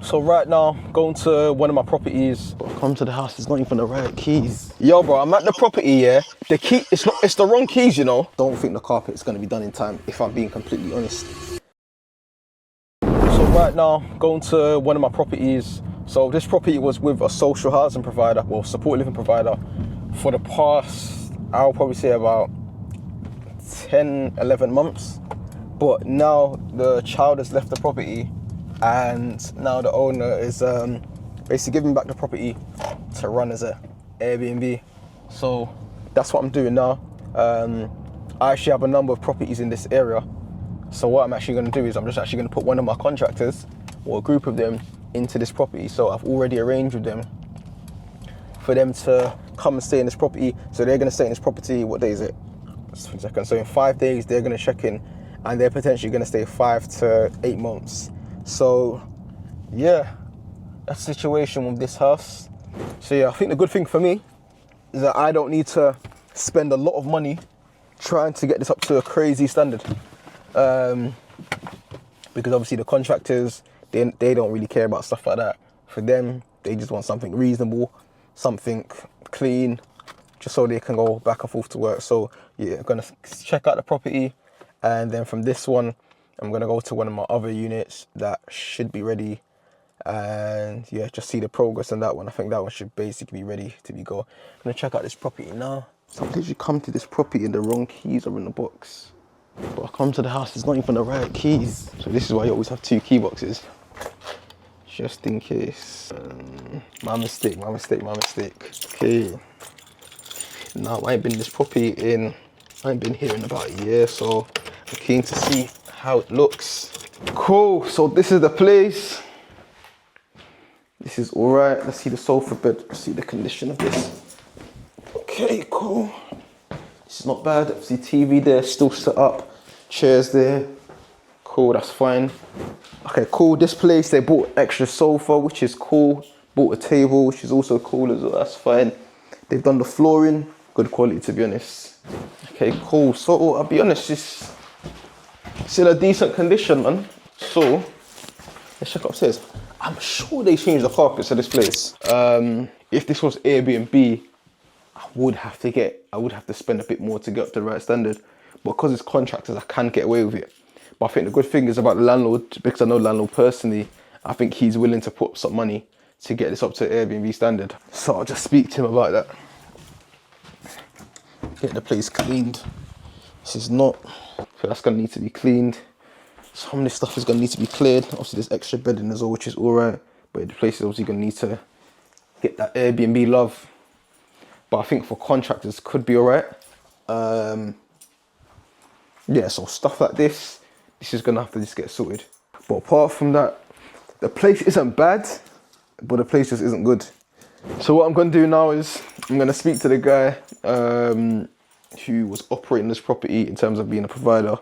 So right now, going to one of my properties. I've come to the house, it's not even the right keys. Yo bro, I'm at the property, yeah. The key, it's the wrong keys, you know. Don't think the carpet's gonna be done in time, if I'm being completely honest. So right now, going to one of my properties. So this property was with a social housing provider, well, support living provider, for the past, I'll probably say about 10, 11 months. But now the child has left the property and now the owner is basically giving back the property to run as a Airbnb. So that's what I'm doing now. I actually have a number of properties in this area. So what I'm actually gonna do is I'm just actually gonna put one of my contractors or a group of them into this property. So I've already arranged with them for them to come and stay in this property. So they're gonna stay in this property, what day is it? Just 1 second. So in 5 days, they're gonna check in and they're potentially gonna stay 5 to 8 months. So yeah, that's the situation with this house. So yeah, I think the good thing for me is that I don't need to spend a lot of money trying to get this up to a crazy standard. Because obviously the contractors, they don't really care about stuff like that. For them, they just want something reasonable, something clean, just so they can go back and forth to work. So yeah, I'm gonna check out the property, and then from this one, I'm gonna go to one of my other units that should be ready, and yeah, just see the progress on that one. I think that one should basically be ready to be go. I'm gonna check out this property now. So I've literally come to this property and the wrong keys are in the box. But I come to the house, it's not even the right keys. So this is why you always have 2 key boxes. Just in case. My mistake. Okay. Now I ain't been in this property I ain't been here in about a year, so I'm keen to see how it looks. Cool, so this is the place. This is all right. Let's see the sofa bed, let's see the condition of this. Okay, cool. This is not bad. See TV there, still set up. Chairs there. Cool, that's fine. Okay, cool. This place, they bought extra sofa, which is cool. Bought a table, which is also cool as well. That's fine. They've done the flooring. Good quality, to be honest. Okay, cool. So, I'll be honest, it's still a decent condition, man. So, let's check upstairs. I'm sure they changed the carpets of this place. If this was Airbnb, I would have to spend a bit more to get up to the right standard. But because it's contractors, I can get away with it. But I think the good thing is about the landlord, because I know the landlord personally, I think he's willing to put some money to get this up to Airbnb standard. So I'll just speak to him about that. Get the place cleaned. This is not, so that's gonna need to be cleaned. Some of this stuff is gonna need to be cleared. Obviously there's extra bedding as well, which is all right. But the place is obviously gonna need to get that Airbnb love. But I think for contractors could be all right. Yeah, so stuff like this is gonna have to just get sorted. But apart from that, the place isn't bad, but the place just isn't good. So what I'm gonna do now is I'm gonna speak to the guy who was operating this property in terms of being a provider.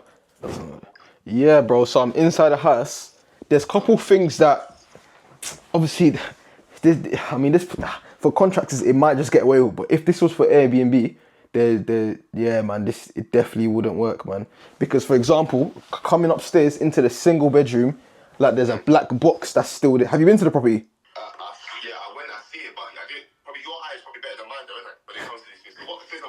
Yeah, bro, so I'm inside the house. There's a couple things that, obviously, this for contractors, it might just get away with, but if this was for Airbnb, yeah, man, it definitely wouldn't work, man. Because, for example, coming upstairs into the single bedroom, like there's a black box that's still there. Have you been to the property? Yeah, I went, I see it, but I didn't. Probably your eye is probably better than mine, though, isn't it? When it comes to these things.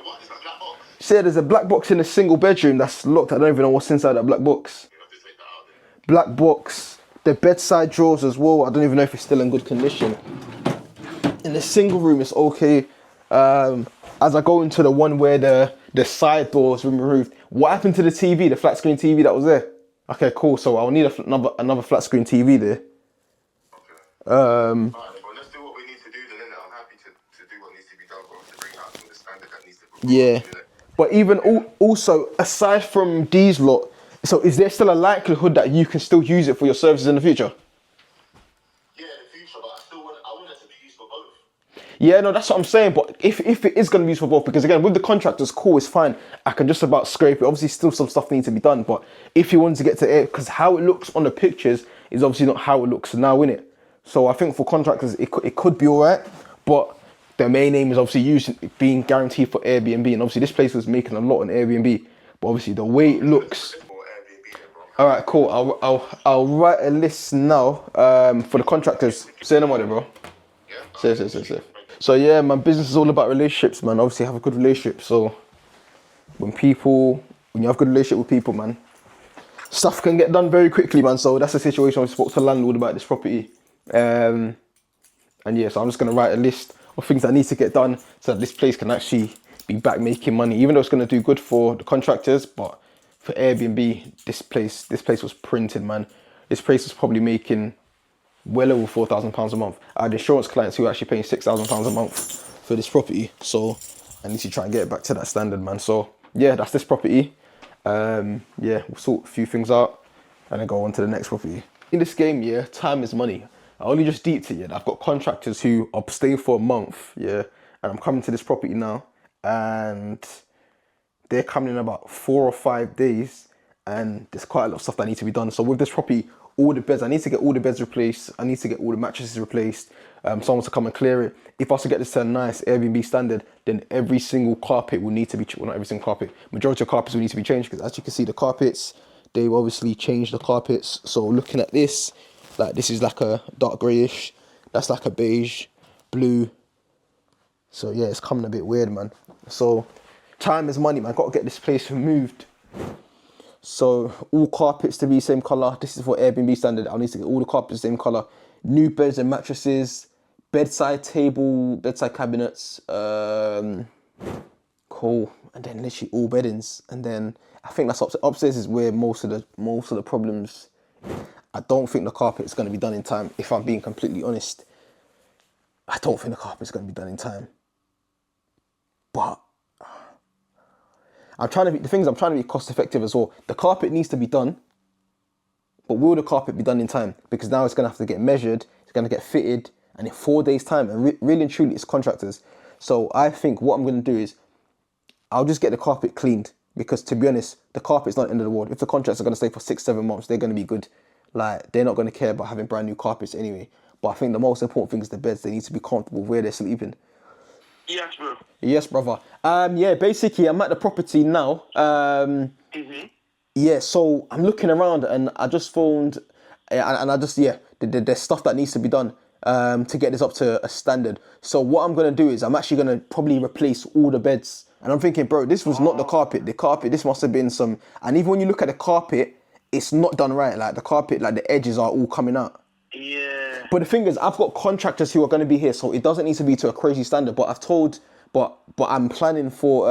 What is that black box? See, there's a black box in a single bedroom that's locked. I don't even know what's inside that black box. You have to take that out then. Black box. The bedside drawers as well. I don't even know if it's still in good condition. In the single room, it's okay. As I go into the one where the side doors were removed, what happened to the TV, the flat screen TV that was there? Okay, cool. So I'll need another flat screen TV there. Okay. Alright, well, let's do what we need to do then, innit? I'm happy to do what needs to be done, bro, to bring it up to the standard that needs to be. Yeah. But even also, aside from these lot, so is there still a likelihood that you can still use it for your services in the future? Yeah, in the future, but I want it to be used for both. Yeah, no, that's what I'm saying. But if it is going to be used for both, because again, with the contractors, cool, it's fine. I can just about scrape it. Obviously, still some stuff needs to be done. But if you wanted to get to it, because how it looks on the pictures is obviously not how it looks now, innit? So I think for contractors, it could be all right. But the main aim is obviously being guaranteed for Airbnb. And obviously, this place was making a lot on Airbnb. But obviously, the way it looks... All right, cool. I'll write a list now for the contractors. Say no more, bro. Yeah. Say. So yeah, my business is all about relationships, man. Obviously, have a good relationship. So when you have good relationship with people, man, stuff can get done very quickly, man. So that's the situation. I spoke to the landlord about this property, and yeah, so I'm just gonna write a list of things that need to get done so that this place can actually be back making money. Even though it's gonna do good for the contractors, but for Airbnb, this place was printed, man. This place was probably making well over £4,000 a month. I had insurance clients who were actually paying £6,000 a month for this property. So I need to try and get it back to that standard, man. So yeah, that's this property. Yeah, we'll sort a few things out and then go on to the next property. In this game, yeah, time is money. I only just deeped it, yeah. I've got contractors who are staying for a month, yeah, and I'm coming to this property now, and they're coming in about 4 or 5 days, and there's quite a lot of stuff that needs to be done. So with this property, all the beds, I need to get all the beds replaced. I need to get all the mattresses replaced. Someone to come and clear it. If I was to get this to a nice Airbnb standard, then every single carpet will need to be, well, not every single carpet, majority of carpets will need to be changed, because as you can see, the carpets, they've obviously changed the carpets. So looking at this, like this is like a dark greyish, that's like a beige, blue. So yeah, it's coming a bit weird, man. So time is money, man. Got to get this place removed. So all carpets to be same color. This is for Airbnb standard. I'll need to get all the carpets the same color. New beds and mattresses, bedside table, bedside cabinets. Cool. And then literally all beddings. And then I think that's upstairs is where most of the problems. I don't think the carpet is going to be done in time. If I'm being completely honest, I don't think the carpet is going to be done in time. But I'm trying to be cost effective as well. The carpet needs to be done, but will the carpet be done in time? Because now it's going to have to get measured, it's going to get fitted, and in 4 days' time, and really and truly, it's contractors. So I think what I'm going to do is I'll just get the carpet cleaned, because to be honest, the carpet's not the end of the world. If the contracts are going to stay for 6-7 months, they're going to be good. Like, they're not going to care about having brand new carpets anyway. But I think the most important thing is the beds. They need to be comfortable where they're sleeping. Yes, bro. Yes, brother. Yeah, basically, I'm at the property now. Yeah, so I'm looking around and I just phoned, and I just, yeah, there's stuff that needs to be done to get this up to a standard. So what I'm going to do is I'm actually going to probably replace all the beds. And I'm thinking, bro, this was not the carpet. The carpet, this must have been some, and even when you look at the carpet, it's not done right. Like the carpet, like the edges are all coming out. Yeah. But the thing is, I've got contractors who are going to be here, so it doesn't need to be to a crazy standard. But I'm planning for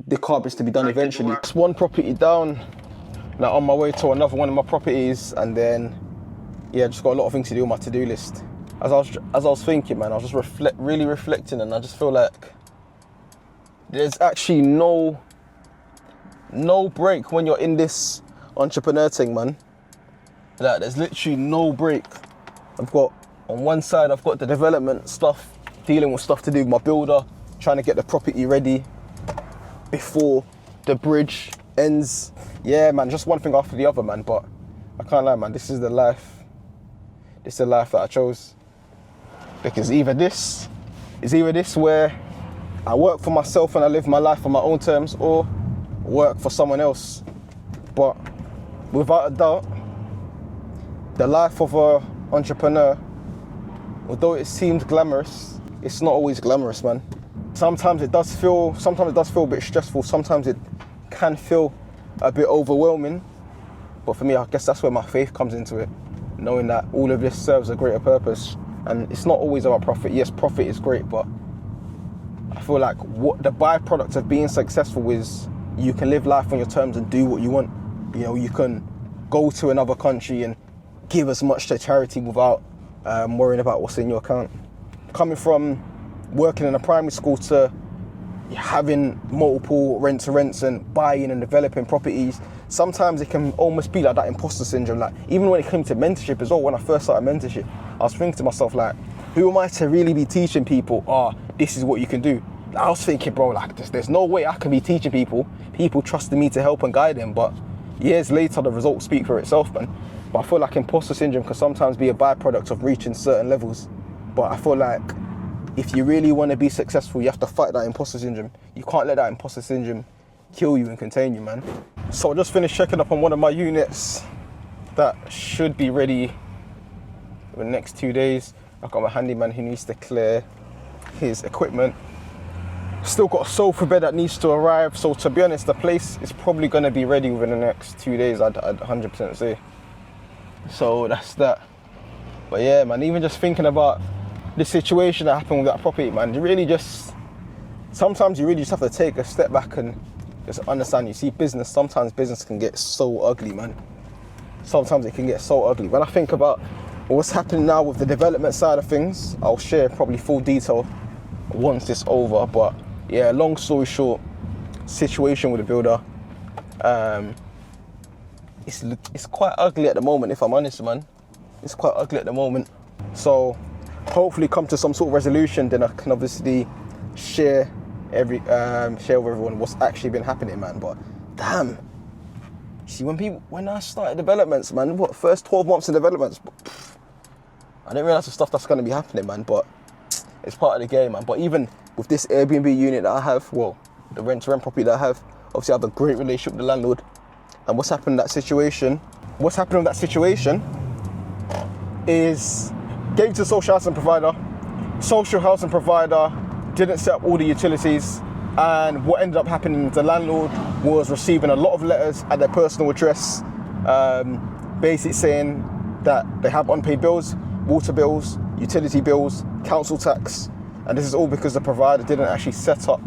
the carpets to be done eventually. It's one property down, now on my way to another one of my properties, and then yeah, just got a lot of things to do on my to-do list. As I was thinking, man, I was just really reflecting, and I just feel like there's actually no break when you're in this entrepreneur thing, man. Like, there's literally no break. I've got, on one side, I've got the development stuff, dealing with stuff to do with my builder, trying to get the property ready before the bridge ends. Yeah, man, just one thing after the other, man. But I can't lie, man, this is the life. This is the life that I chose. Because either this where I work for myself and I live my life on my own terms, or work for someone else. But without a doubt, the life of an entrepreneur, although it seems glamorous, it's not always glamorous, man. Sometimes it does feel a bit stressful. Sometimes it can feel a bit overwhelming. But for me, I guess that's where my faith comes into it, knowing that all of this serves a greater purpose. And it's not always about profit. Yes, profit is great, but I feel like what the byproduct of being successful is you can live life on your terms and do what you want. You know, you can go to another country and give as much to charity without worrying about what's in your account. Coming from working in a primary school to having multiple rent-to-rents and buying and developing properties, sometimes it can almost be like that imposter syndrome. Like, even when it came to mentorship as well, when I first started mentorship, I was thinking to myself, like, who am I to really be teaching people, this is what you can do? I was thinking, bro, like, there's no way I can be teaching people trusting me to help and guide them. But years later, the results speak for itself, man. But I feel like imposter syndrome can sometimes be a byproduct of reaching certain levels. But I feel like if you really want to be successful, you have to fight that imposter syndrome. You can't let that imposter syndrome kill you and contain you, man. So I just finished checking up on one of my units that should be ready in the next 2 days. I've got my handyman who needs to clear his equipment. Still got a sofa bed that needs to arrive. So to be honest, the place is probably going to be ready within the next 2 days, I'd 100% say. So that's that. But yeah, man, even just thinking about the situation that happened with that property, man, sometimes you really just have to take a step back and just understand. You see, sometimes business can get so ugly, man. Sometimes it can get so ugly. When I think about what's happening now with the development side of things, I'll share probably full detail once it's over. But yeah, long story short, situation with the builder, it's quite ugly at the moment, if I'm honest, man. It's quite ugly at the moment. So hopefully come to some sort of resolution, then I can obviously share with everyone what's actually been happening, man. But damn, see, when I started developments, man, first 12 months in developments, I didn't realize the stuff that's going to be happening, man. But it's part of the game, man. But even with this Airbnb unit that I have, the rent-to-rent property that I have, obviously I have a great relationship with the landlord. And what's happened in that situation is gave to the social housing provider. Social housing provider didn't set up all the utilities, and what ended up happening is the landlord was receiving a lot of letters at their personal address, basically saying that they have unpaid bills, water bills, utility bills, council tax, and this is all because the provider didn't actually set up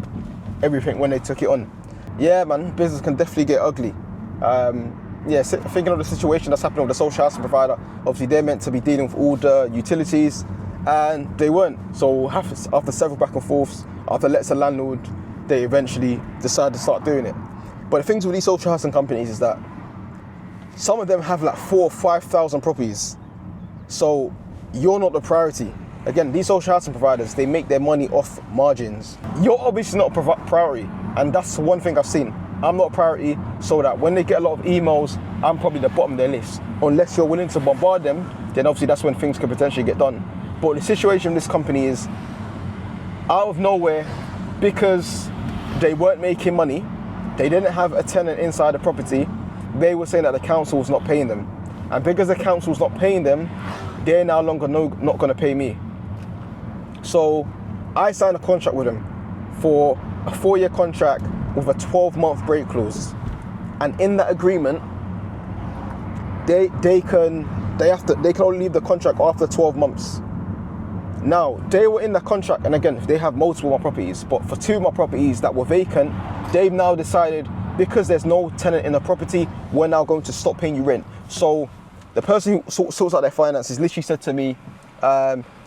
everything when they took it on. Yeah, man, business can definitely get ugly. Thinking of the situation that's happening with the social housing provider, obviously they're meant to be dealing with all the utilities, and they weren't. So after several back and forths, after letters to landlord, they eventually decided to start doing it. But the things with these social housing companies is that some of them have like 4,000 or 5,000 properties. So you're not the priority. Again, these social housing providers, they make their money off margins. You're obviously not a priority, and that's one thing I've seen. I'm not a priority, so that when they get a lot of emails, I'm probably the bottom of their list. Unless you're willing to bombard them, then obviously that's when things could potentially get done. But the situation with this company is, out of nowhere, because they weren't making money, they didn't have a tenant inside the property, they were saying that the council was not paying them. And because the council's not paying them, they're no longer not going to pay me. So I signed a contract with them for a 4-year contract with a 12-month break clause. And in that agreement, they can only leave the contract after 12 months. Now, they were in the contract, and again, they have multiple more properties, but for 2 more properties that were vacant, they've now decided, because there's no tenant in the property, we're now going to stop paying you rent. So the person who sorts out their finances literally said to me,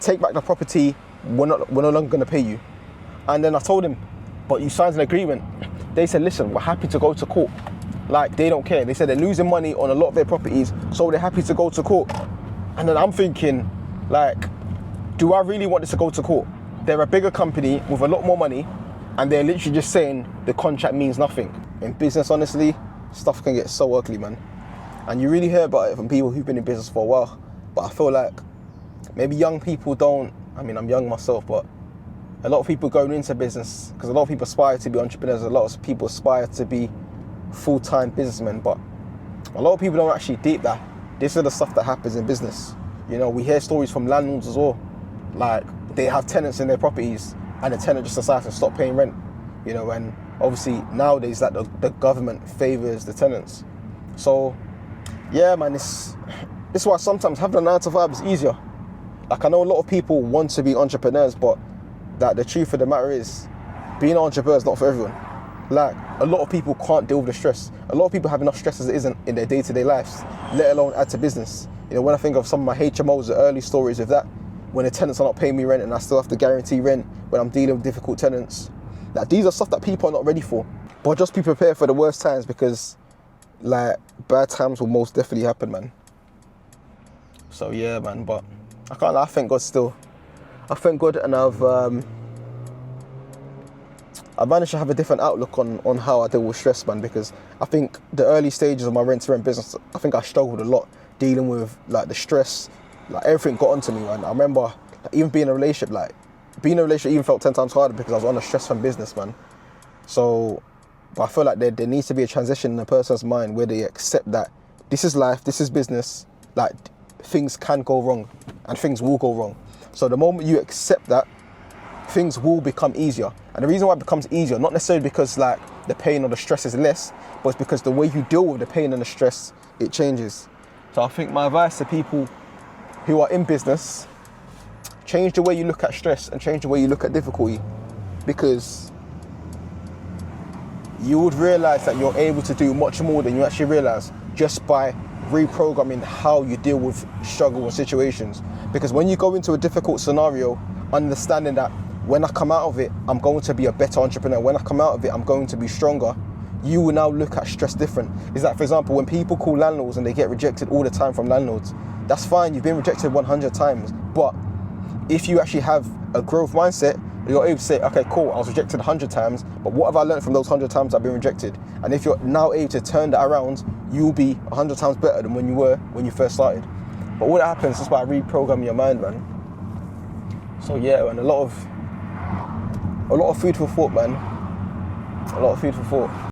take back the property, we're no longer going to pay you. And then I told him, but you signed an agreement. They said, listen, we're happy to go to court. Like, they don't care. They said they're losing money on a lot of their properties, so they're happy to go to court. And then I'm thinking, like, do I really want this to go to court? They're a bigger company with a lot more money, and they're literally just saying the contract means nothing. In business, honestly, stuff can get so ugly, man. And you really hear about it from people who've been in business for a while. But I feel like maybe young people don't, I mean, I'm young myself, but a lot of people going into business, because a lot of people aspire to be entrepreneurs, a lot of people aspire to be full-time businessmen, but a lot of people don't actually deep that. This is the stuff that happens in business. You know, we hear stories from landlords as well. Like, they have tenants in their properties, and the tenant just decides to stop paying rent. You know, and obviously nowadays that the government favours the tenants. So, yeah, man, this is why sometimes having a 9 to 5 is easier. Like, I know a lot of people want to be entrepreneurs, but that the truth of the matter is, being an entrepreneur is not for everyone. Like, a lot of people can't deal with the stress. A lot of people have enough stress as it isn't in their day-to-day lives, let alone add to business. You know, when I think of some of my HMOs, the early stories of that, when the tenants are not paying me rent and I still have to guarantee rent when I'm dealing with difficult tenants. Like, these are stuff that people are not ready for. But just be prepared for the worst times, because, like, bad times will most definitely happen, man. So, yeah, man, but I can't lie, I thank God still. I thank God, and I've managed to have a different outlook on how I deal with stress, man, because I think the early stages of my rent-to-rent business, I think I struggled a lot dealing with, like, the stress. Like, everything got onto me, man. I remember, like, even being in a relationship even felt 10 times harder because I was under stress from business, man. So But I feel like there needs to be a transition in a person's mind where they accept that this is life, this is business, like things can go wrong and things will go wrong. So the moment you accept that, things will become easier. And the reason why it becomes easier, not necessarily because like the pain or the stress is less, but it's because the way you deal with the pain and the stress, it changes. So I think my advice to people who are in business, change the way you look at stress and change the way you look at difficulty, because you would realize that you're able to do much more than you actually realize just by reprogramming how you deal with struggle and situations. Because when you go into a difficult scenario, understanding that when I come out of it, I'm going to be a better entrepreneur. When I come out of it, I'm going to be stronger. You will now look at stress different. It's like, for example, when people call landlords and they get rejected all the time from landlords, that's fine, you've been rejected 100 times. But if you actually have a growth mindset, you're able to say, okay, cool, I was rejected 100 times, but what have I learned from those 100 times I've been rejected? And if you're now able to turn that around, you'll be 100 times better than when you were when you first started. But all that happens is by reprogramming your mind, man. So yeah, man, a lot of food for thought, man. A lot of food for thought.